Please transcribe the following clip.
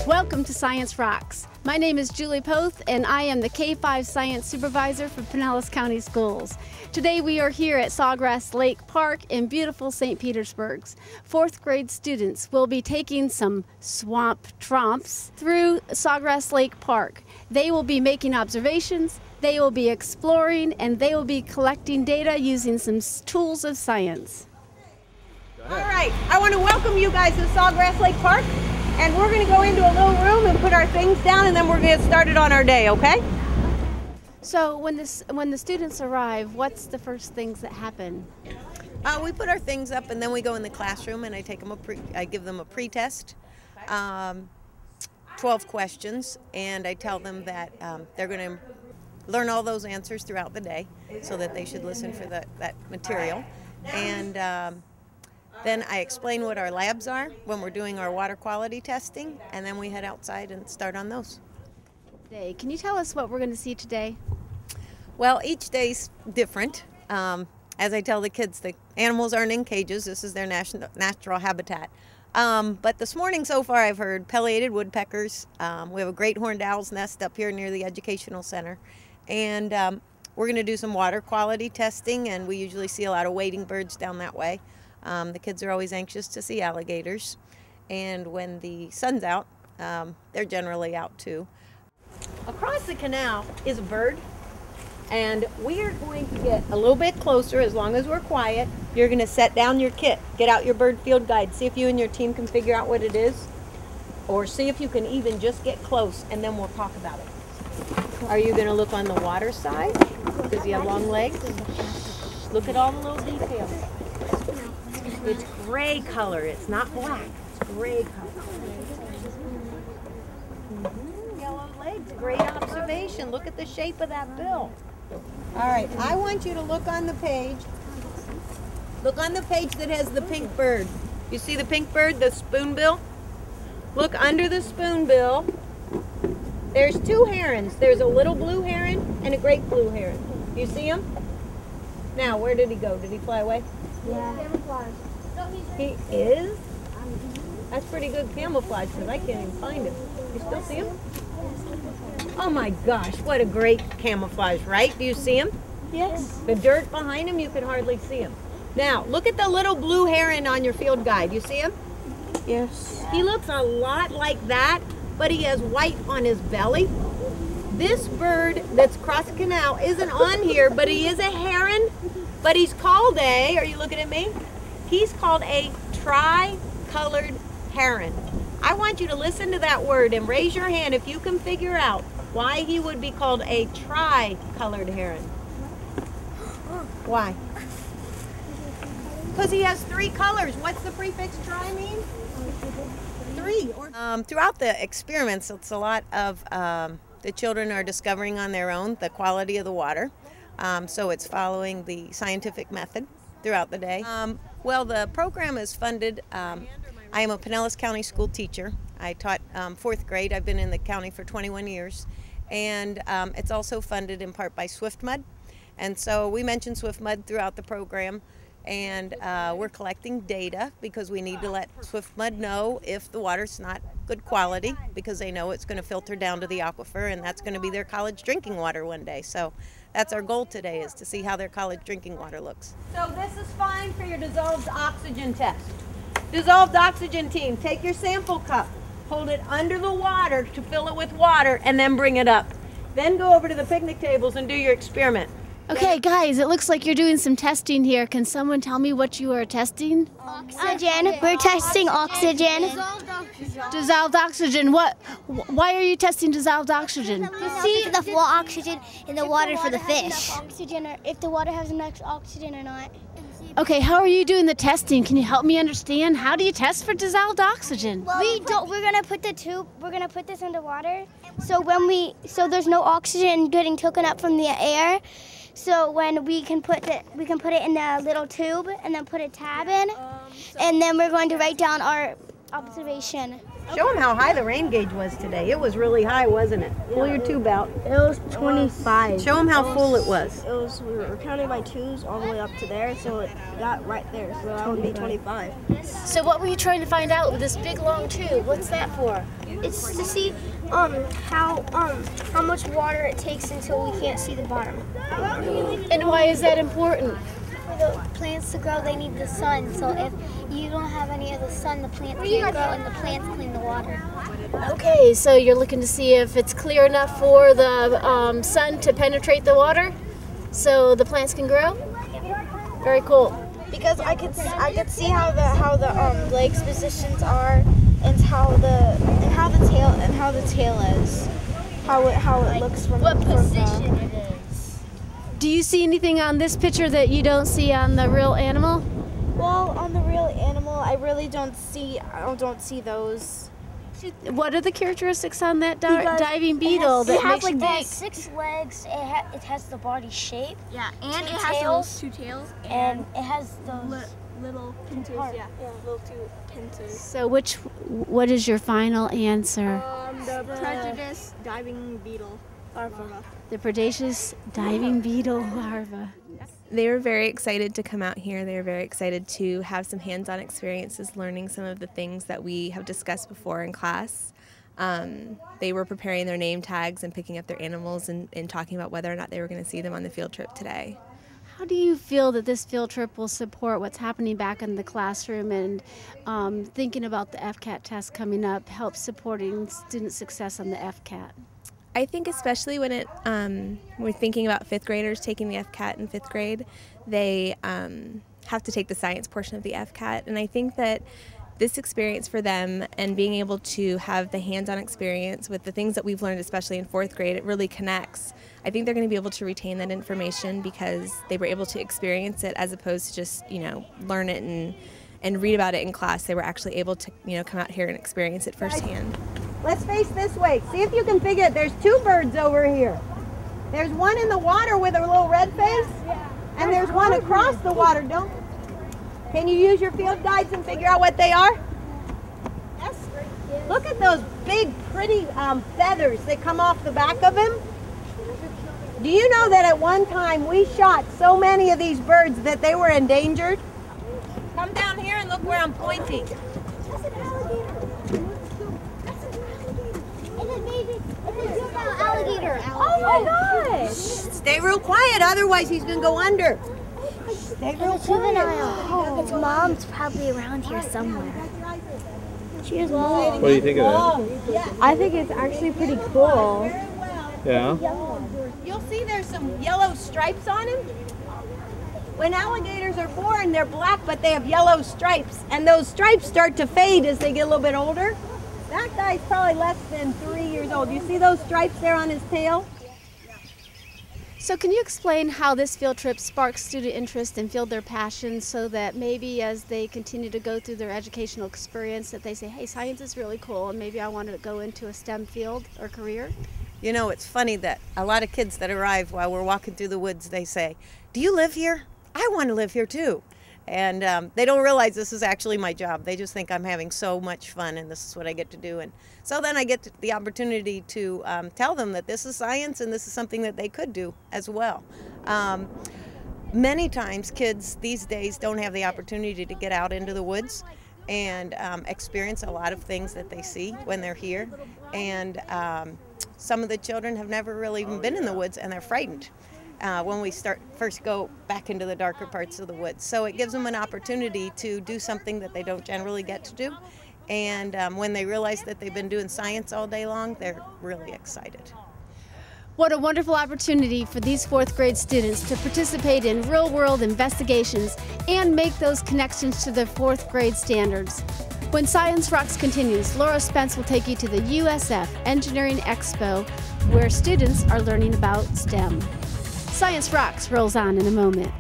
Welcome to Science Rocks. My name is Julie Poth, and I am the K-5 Science Supervisor for Pinellas County Schools. Today we are here at Sawgrass Lake Park in beautiful St. Petersburg. Fourth grade students will be taking some swamp tromps through Sawgrass Lake Park. They will be making observations, they will be exploring, and they will be collecting data using some tools of science. All right, I want to welcome you guys to Sawgrass Lake Park. And we're going to go into a little room and put our things down, and then we're going to get started on our day, okay? So when the students arrive, what's the first things that happen? We put our things up, and then we go in the classroom, and I give them a pre-test, 12 questions, and I tell them that they're going to learn all those answers throughout the day, so that they should listen for that material. And then I explain what our labs are when we're doing our water quality testing, and then we head outside and start on those. Can you tell us what we're going to see today? Well, each day's different. As I tell the kids, the animals aren't in cages. This is their natural habitat. But this morning so far I've heard pileated woodpeckers. We have a great horned owl's nest up here near the educational center. And we're going to do some water quality testing, and we usually see a lot of wading birds down that way. The kids are always anxious to see alligators, and when the sun's out, they're generally out too. Across the canal is a bird, and we are going to get a little bit closer as long as we're quiet. You're going to set down your kit, get out your bird field guide, see if you and your team can figure out what it is, or see if you can even just get close, and then we'll talk about it. Are you going to look on the water side? Does he have long legs? Look at all the little details. It's gray color. It's not black. It's gray color. Yellow legs. Great observation. Look at the shape of that bill. All right. I want you to look on the page. Look on the page that has the pink bird. You see the pink bird, the spoonbill? Look under the spoonbill. There's two herons. There's a little blue heron and a great blue heron. You see him? Now, where did he go? Did he fly away? Yeah. He is? That's pretty good camouflage because I can't even find him. You still see him? Oh my gosh, what a great camouflage, right? Do you see him? Yes. The dirt behind him, you can hardly see him. Now, look at the little blue heron on your field guide. You see him? Yes. He looks a lot like that, but he has white on his belly. This bird that's across the canal isn't on here, but he is a heron. But he's called are you looking at me? He's called a tri-colored heron. I want you to listen to that word and raise your hand if you can figure out why he would be called a tri-colored heron. Why? Because he has three colors. What's the prefix tri mean? Three. Throughout the experiments, it's a lot of the children are discovering on their own the quality of the water. So it's following the scientific method throughout the day. Well, the program is funded. I am a Pinellas County school teacher. I taught fourth grade. I've been in the county for 21 years. And it's also funded in part by SwiftMud. And so we mention SwiftMud throughout the program. And we're collecting data because we need to let SwiftMud know if the water's not good quality, because they know it's going to filter down to the aquifer, and that's going to be their college drinking water one day. So that's our goal today, is to see how their college drinking water looks. So this is fine for your dissolved oxygen test. Dissolved oxygen team, take your sample cup, hold it under the water to fill it with water, and then bring it up. Then go over to the picnic tables and do your experiment. Okay, guys, it looks like you're doing some testing here. Can someone tell me what you are testing? Oxygen. We're testing oxygen. Dissolved oxygen. Why are you testing dissolved oxygen? To see the oxygen in the water for the fish. Oxygen, or if the water has enough oxygen or not. Okay, how are you doing the testing? Can you help me understand? How do you test for dissolved oxygen? We're gonna put the tube. We're gonna put this under water. So there's no oxygen getting taken up from the air. So when we can put it in the little tube and then put a tab in, and then we're going to write down our Observation. Show them how high the rain gauge was today. It was really high, wasn't it? Pull your tube out. It was 25. Show them how full it was. We were counting by twos all the way up to there, so it got right there. So that would be 25. So what were you trying to find out with this big long tube? What's that for? It's to see how much water it takes until we can't see the bottom. And why is that important? For the plants to grow, they need the sun. So if you don't have any of the sun, the plants can't grow, and the plants clean the water. Okay, so you're looking to see if it's clear enough for the sun to penetrate the water, so the plants can grow. Very cool. Because I could see how the legs positions are, and how the tail is, how it looks from What from position it is. Do you see anything on this picture that you don't see on the real animal? Well, on the real animal, I really don't see those. What are the characteristics on that diving beetle that makes you it think? has 6 legs. It has the body shape. Yeah, and Two it has tails, those 2 tails and it has those little pincers. Yeah, little 2 pincers. So what is your final answer? The prejudice diving beetle larva. The predaceous diving beetle larva. They were very excited to come out here. They were very excited to have some hands-on experiences learning some of the things that we have discussed before in class. They were preparing their name tags and picking up their animals and talking about whether or not they were going to see them on the field trip today. How do you feel that this field trip will support what's happening back in the classroom, and thinking about the FCAT test coming up helps supporting student success on the FCAT? I think especially when we're thinking about 5th graders taking the FCAT in 5th grade, they have to take the science portion of the FCAT, and I think that this experience for them and being able to have the hands-on experience with the things that we've learned, especially in 4th grade, it really connects. I think they're going to be able to retain that information because they were able to experience it as opposed to just, learn it and read about it in class. They were actually able to, come out here and experience it firsthand. Let's face this way. See if you can figure it. There's 2 birds over here. There's one in the water with a little red face, and there's one across the water. Can you use your field guides and figure out what they are? Yes. Look at those big, pretty feathers that come off the back of him. Do you know that at one time we shot so many of these birds that they were endangered? Come down here and look where I'm pointing. That's an alligator. That's an alligator. It's an alligator. Oh my gosh! Stay real quiet, otherwise he's going to go under. Stay real quiet. Its mom's probably around here somewhere. She is What do you think of it? I think it's actually pretty cool. Yeah? You'll see there's some yellow stripes on him. When alligators are born, they're black, but they have yellow stripes. And those stripes start to fade as they get a little bit older. That guy's probably less than 3 years old. You see those stripes there on his tail? So can you explain how this field trip sparks student interest and fueled their passion, so that maybe as they continue to go through their educational experience that they say, hey, science is really cool and maybe I want to go into a STEM field or career? You know, it's funny that a lot of kids that arrive while we're walking through the woods, they say, do you live here? I want to live here too. And they don't realize this is actually my job. They just think I'm having so much fun and this is what I get to do. And so then I get the opportunity to tell them that this is science and this is something that they could do as well. Many times kids these days don't have the opportunity to get out into the woods and experience a lot of things that they see when they're here. And some of the children have never really even been in the woods and they're frightened when we first go back into the darker parts of the woods. So it gives them an opportunity to do something that they don't generally get to do. And when they realize that they've been doing science all day long, they're really excited. What a wonderful opportunity for these 4th grade students to participate in real-world investigations and make those connections to their 4th grade standards. When Science Rocks continues, Laura Spence will take you to the USF Engineering Expo, where students are learning about STEM. Science Rocks rolls on in a moment.